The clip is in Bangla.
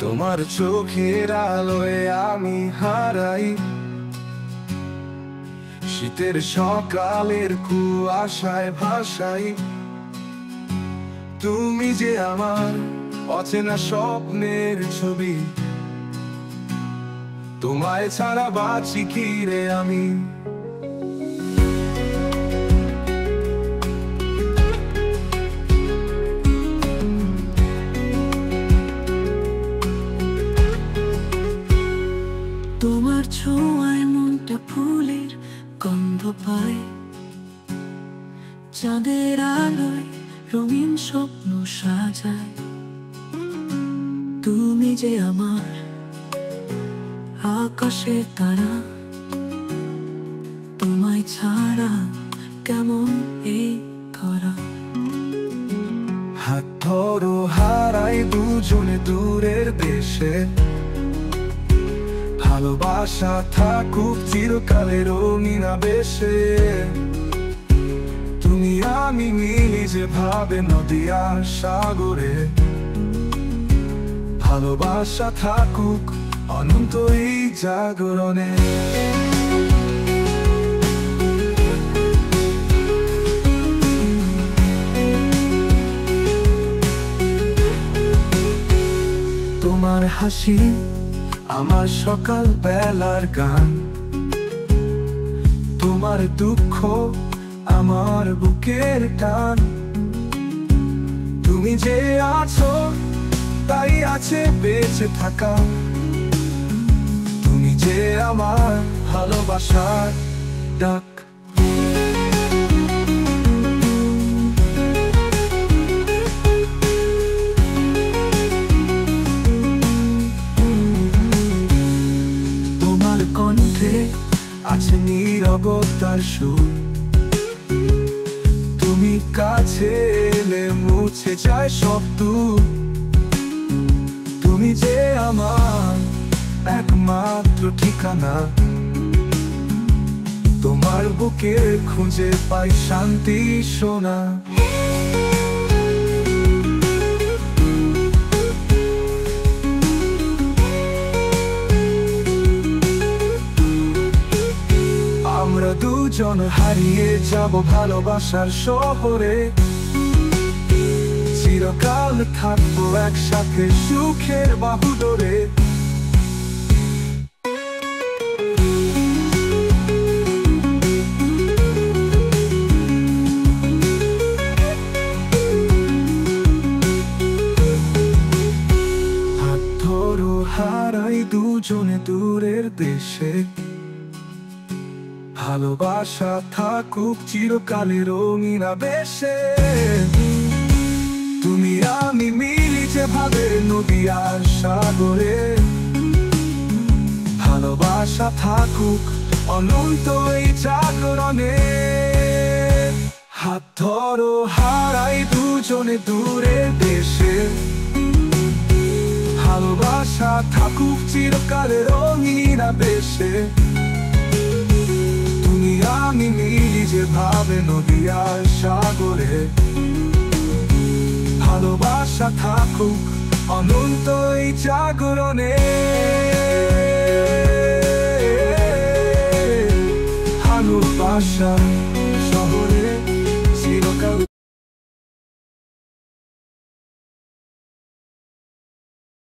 তোমার চোখের আলোয় আমি হারাই শীতের সকালের কুয়াশায় ভাসাই। তুমি যে আমার অচেনা স্বপ্নের ছবি, তোমায় ছাড়া বাঁচি কি রে আমি। তোমার ছোঁয়ায় মনটা ফুলের গন্ধ পায়, চাঁদের আলোয় রঙিন স্বপ্ন সাজায়। তুমি যে আমার আকাশের তারা, তোমায় ছাড়া কেমন এই ধরা। হাত ধরো হারাই দুজনে দূরের দেশে, ভালোবাসা থাকুক চিরকালের রঙিন আবেশে। তুমি আমি মিলি যেভাবে নদী আর সাগরে, ভালোবাসা থাকুক অনন্ত এই জাগরণে। তোমার হাসি আমার সকাল বেলার গান, তোমার দুঃখ আমার বুকের টান। তুমি যে আছো তাই আছে বেঁচে থাকা, তুমি যে আমার ভালোবাসার ডাক। তোমার কণ্ঠে আছে নীরবতার সুর, তুমি কাছে এলে মুছে যায় সব দূর। তুমি যে আমার একমাত্র ঠিকানা, তোমার বুকে খুঁজে পাই শান্তি সোনা। আমরা দুজন হারিয়ে যাব ভালোবাসার শহরে, চিরকাল থাকবো একসাথে সুখের বাহুডোরে। হাত ধরো হারাই দুজনে দূরের দেশে, ভালোবাসা থাকুক চিরকালের রঙিন আবেশে। তুমি আমি মিলি যেভাবে নদী আর সাগরে, ভালোবাসা থাকুক অনন্ত এই জাগরণে। হাত ধরো হারাই দুজনে দূরের দেশে, ভালোবাসা থাকুক চিরকালের রঙিন আবেশে। তুমি আমি মিলি যেভাবে নদী আর সাগরে, ভালোবাসা থাকুক অনন্ত এই জাগরণে। ভালোবাসা শহরে।